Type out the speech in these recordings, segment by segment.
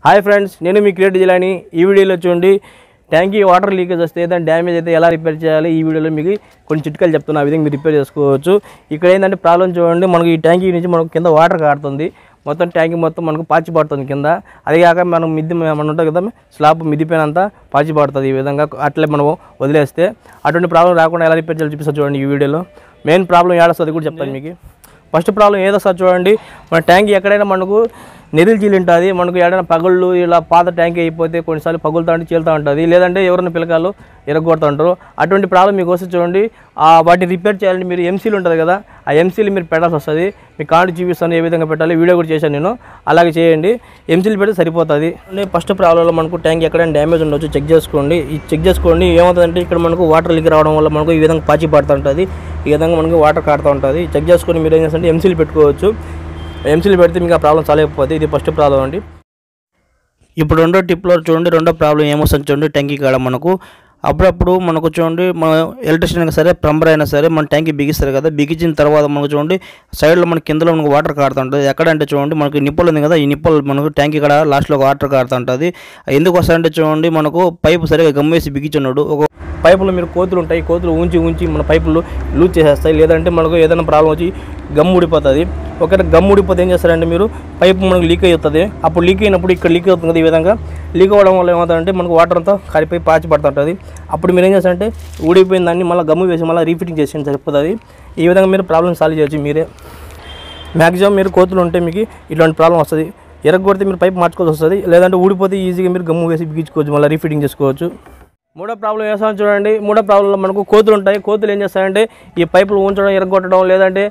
Hi friends, నేను మీ create Jilani. ఈ వీడియోలో చూడండి ట్యాంకీ వాటర్ లీకేజ్ వస్తే ఏదైనా డ్యామేజ్ అయితే ఎలా రిపేర్ చేయాలి. ఈ వీడియోలో మీకు కొన్ని చిట్కాలు చెప్తున్నా, ఆ విధంగా మీరు రిపేర్ చేసుకోవచ్చు. ఇక్కడ ఏంటంటే ప్రాబ్లం చూడండి, మనకు ఈ ట్యాంకీ నుంచి మనకు కింద వాటర్ కారుతుంది. మొత్తం ట్యాంకీ మొత్తం మనకు పాచి పడుతుంది కింద. అది కాక మనం మనం ఉంటుంది కదా, స్లాబ్ మిద్దిపోయినంత పాచి పడుతుంది. ఈ విధంగా అట్లే మనం వదిలేస్తే అటువంటి ప్రాబ్లం రాకుండా ఎలా రిపేర్ చేయాలో చూపిస్తా చూడండి. ఈ వీడియోలో మెయిన్ ప్రాబ్లం ఏడొస్తుంది కూడా చెప్తాను మీకు. ఫస్ట్ ప్రాబ్లం ఏదొస్తుంది చూడండి, మన ట్యాంక్ ఎక్కడైనా మనకు నెరిల్ చీలు ఉంటుంది. మనకు ఏదైనా పగుళ్ళు ఇలా పాత ట్యాంక్ అయిపోతే కొన్నిసార్లు పగులుతూ ఉంటే చీలుతూ ఉంటుంది, లేదంటే ఎవరైనా పిల్లకాయలు ఎరగొడుతూ ఉంటారు. అటువంటి ప్రాబ్లం మీకు వస్తే చూడండి, వాటిని రిపేర్ చేయాలంటే మీరు ఎంసీలు ఉంటుంది కదా, ఆ ఎంసీలు మీరు పెట్టాల్సి వస్తుంది. మీ కార్డు చూపిస్తాను ఏ విధంగా పెట్టాలి, వీడియో కూడా చేశాను నేను. అలాగే చేయండి, ఎంసీలు పెడితే సరిపోతుంది. ఫస్ట్ ప్రాబ్లంలో మనకు ట్యాంక్ ఎక్కడైనా డ్యామేజ్ ఉండొచ్చు, చెక్ చేసుకోండి. ఈ చెక్ చేసుకోండి ఏమవుతుందంటే, ఇక్కడ మనకు వాటర్ లీక్ రావడం వల్ల మనకు ఈ విధంగా పాచి పడుతూ ఉంటుంది, ఈ విధంగా మనకు వాటర్ కారుతూ ఉంటుంది. చెక్ చేసుకొని మీరు ఏం చేస్తారంటే ఎంసీలు పెట్టుకోవచ్చు. ఎంసీలు పెడితే మీకు ఆ ప్రాబ్లం చాలా అయిపోతుంది. ఇది ఫస్ట్ ప్రాబ్లం అండి. ఇప్పుడు రెండో టిప్లో చూడండి, రెండో ప్రాబ్లం ఏమొస్తుంది చూడండి, ట్యాంకీ కాడ మనకు అప్పుడప్పుడు మనకు చూడండి, మన ఎలక్ట్రిషియన్ అయినా సరే ప్లంబర్ అయినా సరే మన ట్యాంకీ బిగిస్తారు కదా, బిగించిన తర్వాత మనకు చూడండి సైడ్లో మన కిందలో మనకు వాటర్ కారుతుంటుంది. ఎక్కడంటే చూడండి మనకు నిప్పులు ఉంది కదా, ఈ నిప్పులు మనకు ట్యాంకీ కాడ లాస్ట్లో వాటర్ కారుతుంటుంది. ఎందుకు వస్తాయంటే చూడండి, మనకు పైపు సరిగా గమ్మేసి బిగించున్నాడు. ఒక పైపులో మీరు కోతులు ఉంటాయి, కోతులు ఉంచి మన పైపులు లూజ్ చేసేస్తాయి. లేదంటే మనకు ఏదైనా ప్రాబ్లం వచ్చి గమ్ ఊడిపోతుంది. ఒకవేళ గమ్ ఊడిపోతే ఏం చేస్తారంటే, మీరు పైపు మనకు లీక్ అవుతుంది. అప్పుడు లీక్ అయినప్పుడు ఇక్కడ లీక్ అవుతుంది కదా, ఈ విధంగా లీక్ అవ్వడం వల్ల ఏమవుతుందంటే మనకు వాటర్ అంతా కారిపోయి పాచి పడుతుంటుంది. అప్పుడు మీరు ఏం చేస్తారంటే ఊడిపోయిన దాన్ని మళ్ళీ గమ్ము వేసి మళ్ళీ రీఫిటింగ్ చేసి సరిపోతుంది. ఈ విధంగా మీరు ప్రాబ్లమ్ సాల్వ్ చేయొచ్చు మీరే. మ్యాక్సిమం మీరు కోతులు ఉంటే మీకు ఇట్లాంటి ప్రాబ్లం వస్తుంది. ఎరగొడితే మీరు పైపు మార్చుకోవాల్సి వస్తుంది, లేదంటే ఊడిపోతే ఈజీగా మీరు గమ్ము వేసి బిగించుకోవచ్చు, మళ్ళీ రీఫిటింగ్ చేసుకోవచ్చు. మూడో ప్రాబ్లం వేస్తాను చూడండి, మూడో ప్రాబ్లంలో మనకు కోతులు ఉంటాయి. కోతులు ఏం చేస్తాయంటే ఈ పైపులు ఉంచడం, ఎరగొట్టడం, లేదంటే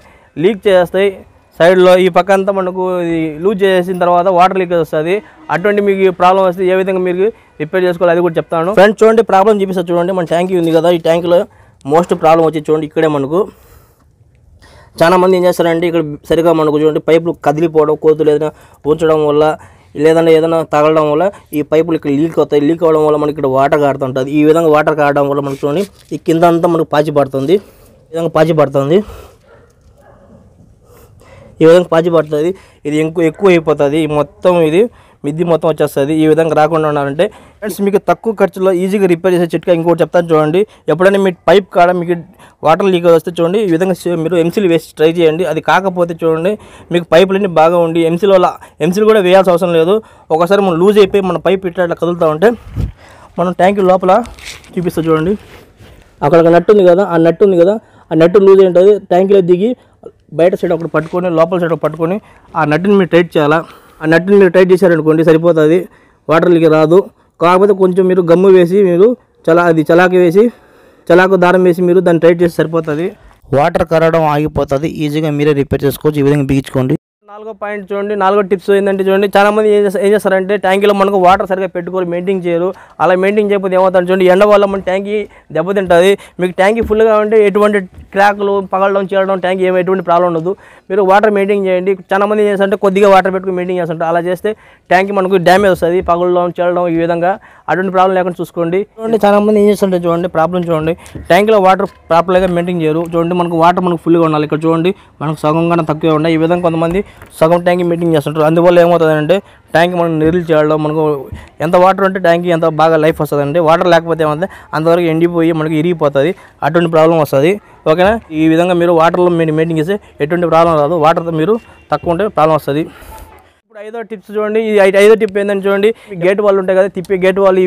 లీక్ చేస్తాయి సైడ్లో. ఈ పక్క అంతా మనకు ఇది లూజ్ చేసిన తర్వాత వాటర్ లీకేజ్ వస్తుంది. అటువంటి మీకు ప్రాబ్లం వస్తే ఏ విధంగా మీరు రిపేర్ చేసుకోవాలి అది కూడా చెప్తాను. ఫ్రెండ్స్ చూడండి, ప్రాబ్లం చూపిస్తా చూడండి. మన ట్యాంకీ ఉంది కదా, ఈ ట్యాంకులో మోస్ట్ ప్రాబ్లం వచ్చి చూడండి, ఇక్కడే మనకు చాలామంది ఏం చేస్తారంటే ఇక్కడ సరిగా మనకు చూడండి పైపులు కదిలిపోవడం, కోతులు ఏదైనా ఉంచడం వల్ల, లేదంటే ఏదైనా తగలడం వల్ల ఈ పైపులు ఇక్కడ లీక్ అవుతాయి. లీక్ అవ్వడం వల్ల మనకి ఇక్కడ వాటర్ కారుతుంటుంది. ఈ విధంగా వాటర్ కారడం వల్ల మనకు చూడండి ఈ కింద అంతా మనకు పాచి పడుతుంది. ఈ విధంగా పాచి పడుతుంది, ఈ విధంగా పాచి పడుతుంది. ఇది ఎక్కువ అయిపోతుంది, మొత్తం ఇది మిద్ది మొత్తం వచ్చేస్తుంది. ఈ విధంగా రాకుండా ఉండాలంటే ఫ్రెండ్స్ మీకు తక్కువ ఖర్చులో ఈజీగా రిపేర్ చేసే చిట్కా ఇంకోటి చెప్తాను చూడండి. ఎప్పుడైనా మీ పైప్ కాడ మీకు వాటర్ లీక్ వస్తే చూడండి, ఈ విధంగా మీరు ఎంసీలు వేసి ట్రై చేయండి. అది కాకపోతే చూడండి మీకు పైపులన్నీ బాగా ఉండి ఎంసీలు కూడా వేయాల్సిన అవసరం లేదు. ఒకసారి మనం లూజ్ అయిపోయి మన పైప్ ఇట్లా కదులుతూ ఉంటే మనం ట్యాంక్ లోపల చూపిస్తా చూడండి, అక్కడ ఒక నట్టు ఉంది కదా, ఆ నట్టు లూజ్ ఉంటుంది. ట్యాంకీలో దిగి బయట సైడ్ ఒకటి పట్టుకొని, లోపల సైడ్ ఒకటి పట్టుకొని ఆ నట్టుని మీరు టైట్ చేయాలా. ఆ నట్టుని మీరు టైట్ చేశారనుకోండి సరిపోతుంది, వాటర్ లీక్ రాదు. కాకపోతే కొంచెం మీరు గమ్ము వేసి మీరు చలాకు దారం వేసి మీరు దాన్ని టైట్ చేసి సరిపోతుంది, వాటర్ కరగడం ఆగిపోతుంది. ఈజీగా మీరే రిపేర్ చేసుకోవచ్చు. ఈ విధంగా బిగించుకోండి. నాలుగో పాయింట్ చూడండి, నాలుగో టిప్స్ ఏంటంటే చూడండి, చాలామంది ఏం చేస్తారంటే ట్యాంకీలో మనకు వాటర్ సరిగ్గా పెట్టుకొని మెయింటైన్ చేయరు. అలా మెయింటైన్ చేయకపోతే ఏమవుతుంది చూడండి, ఎండ వల్ల మన ట్యాంకీ దెబ్బతింటుంది. మీకు ట్యాంకీ ఫుల్గా ఉంటే ఎటువంటి క్రాక్లు పగలడం చేయడం ట్యాంకీ ఎటువంటి ప్రాబ్లం ఉండదు. మీరు వాటర్ మెయింటైన్ చేయండి. చాలామంది ఏం చేస్తారంటే కొద్దిగా వాటర్ పెట్టుకుని మెయింటైన్ చేస్తుంటారు. అలా చేస్తే ట్యాంకీ మనకు డ్యామేజ్ వస్తుంది, పగలడం చేయడం. ఈ విధంగా అటువంటి ప్రాబ్లం లేకుండా చూసుకోండి. చూడండి చాలామంది ఏం చేస్తుంటారు చూడండి, ప్రాబ్లం చూడండి, ట్యాంకీలో వాటర్ ప్రాపర్గా మెయింటైన్ చేయరు. చూడండి మనకు వాటర్ మనకు ఫుల్గా ఉండాలి. ఇక్కడ చూడండి మనకు సగం కన్నా తక్కువే ఉన్నాయి. ఈ విధంగా కొంతమంది సగం ట్యాంకీ మెయింటైన్ చేస్తుంటారు. అందువల్ల ఏమవుతుందంటే ట్యాంక్ మనం నిరిల్ చేయడం, మనకు ఎంత వాటర్ ఉంటే ట్యాంకీ ఎంత బాగా లైఫ్ వస్తుందండి. వాటర్ లేకపోతే ఏమంటే అంతవరకు ఎండిపోయి మనకి ఇరిగిపోతుంది, అటువంటి ప్రాబ్లం వస్తుంది. ఓకేనా, ఈ విధంగా మీరు వాటర్లో మీరు మెయింటైన్ చేస్తే ఎటువంటి ప్రాబ్లం రాదు. వాటర్తో మీరు తక్కువ ఉంటే ప్రాబ్లం వస్తుంది. ఇప్పుడు ఐదో టిప్స్ చూడండి, ఈ ఐదో టిప్ ఏంటంటే చూడండి, గేట్ వాళ్ళు ఉంటాయి కదా, తిప్పే గేట్ వాళ్ళు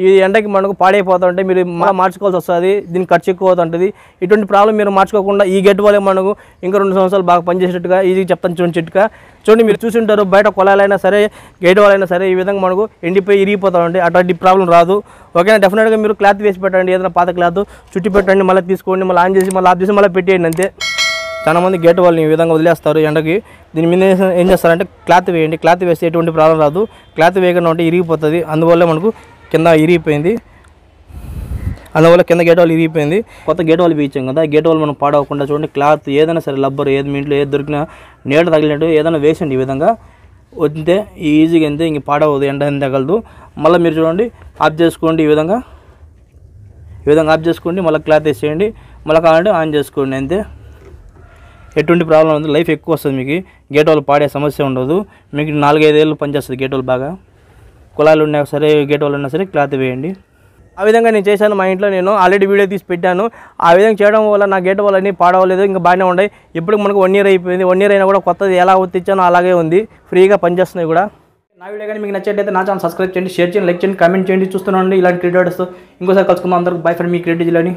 ఈ ఎండకి మనకు పాడైపోతూ ఉంటాయి. మీరు మళ్ళీ మార్చుకోవాల్సి వస్తుంది, దీనికి ఖర్చు ఎక్కువ అవుతుంటుంది. ఇటువంటి ప్రాబ్లం మీరు మార్చుకోకుండా ఈ గేట్ వాళ్ళే మనకు ఇంకా 2 సంవత్సరాలు బాగా పనిచేసేట్టుగా ఈజీగా చెప్తాను చూడండి చిట్కా. చూడండి మీరు చూసి ఉంటారు, బయట కొలాలైనా సరే గేట్ వాళ్ళైనా సరే ఈ విధంగా మనకు ఎండిపోయి ఇరిగిపోతూ ఉంటాయి. అటువంటి ప్రాబ్లం రాదు. ఓకేనా, డెఫినెట్గా మీరు క్లాత్ వేసి పెట్టండి, ఏదైనా పాత క్లాత్ చుట్టి పెట్టండి, మళ్ళీ తీసుకోండి, మళ్ళీ ఆన్ చేసి మళ్ళీ ఆఫ్ చేసి మళ్ళీ పెట్టేయండి అంతే. చాలామంది గేట్ వాళ్ళని ఈ విధంగా వదిలేస్తారు ఎండకి. దీని మీద ఏం చేస్తారంటే క్లాత్ వేయండి. క్లాత్ వేస్తే ఎటువంటి ప్రాబ్లం రాదు. క్లాత్ వేయకుండా ఉంటే ఇరిగిపోతుంది. అందువల్ల మనకు కింద ఇరిగిపోయింది, అందువల్ల కింద గేట్ వాళ్ళు ఇరిగిపోయింది. కొత్త గేట్ వాళ్ళు వేయించాం కదా, గేట్ వాళ్ళు మనం పాడవకుండా చూడండి క్లాత్ ఏదైనా సరే, లబ్బర్ ఏది మీ ఇంట్లో ఏది దొరికినా నీడ తగిలినట్టు ఏదైనా వేసండి. ఈ విధంగా వస్తే ఈజీగా అంతే, ఇంక పాడవద్దు, ఎండ ఏం తగలదు. మళ్ళీ మీరు చూడండి ఆఫ్ చేసుకోండి. ఈ విధంగా ఆఫ్ చేసుకోండి, మళ్ళీ క్లాత్ వేసేయండి, మళ్ళీ కావాలంటే ఆన్ చేసుకోండి అంతే. ఎటువంటి ప్రాబ్లం ఉంది, లైఫ్ ఎక్కువ వస్తుంది మీకు. గేట్ వాళ్ళు పాడే సమస్య ఉండదు. మీకు 4-5 ఏళ్ళు పనిచేస్తుంది గేట్ వాళ్ళు బాగా. కుళాయిలు ఉన్నా సరే గేట్ వాళ్ళు ఉన్నా సరే క్లాత్ వేయండి. ఆ విధంగా నేను చేశాను. మా ఇంట్లో నేను ఆల్రెడీ వీడియో తీసి పెట్టాను. ఆ విధంగా చేయడం వల్ల నా గేట్ వాళ్ళని పాడవలేదు, ఇంకా బాగానే ఉన్నాయి. ఇప్పుడు మనకు 1 year అయిపోయింది. 1 year అయినా కూడా కొత్తది ఎలా ఉత్తిచ్చానో అలాగే ఉంది, ఫ్రీగా పనిచేస్తున్నాయి కూడా. నా వీడియో కానీ మీకు నచ్చినట్లయితే నా ఛానల్ సబ్స్క్రైబ్ చేయండి, షేర్ చేయండి, లైక్ చేయండి, కామెంట్ చేయండి. చూస్తున్నాండి ఇలాంటి క్రియేటర్స్. ఇంకోసారి కలుసుకుందాం. అందరికి బై ఫ్రెండ్, మీ క్రియేటివ్ జిల్లాని.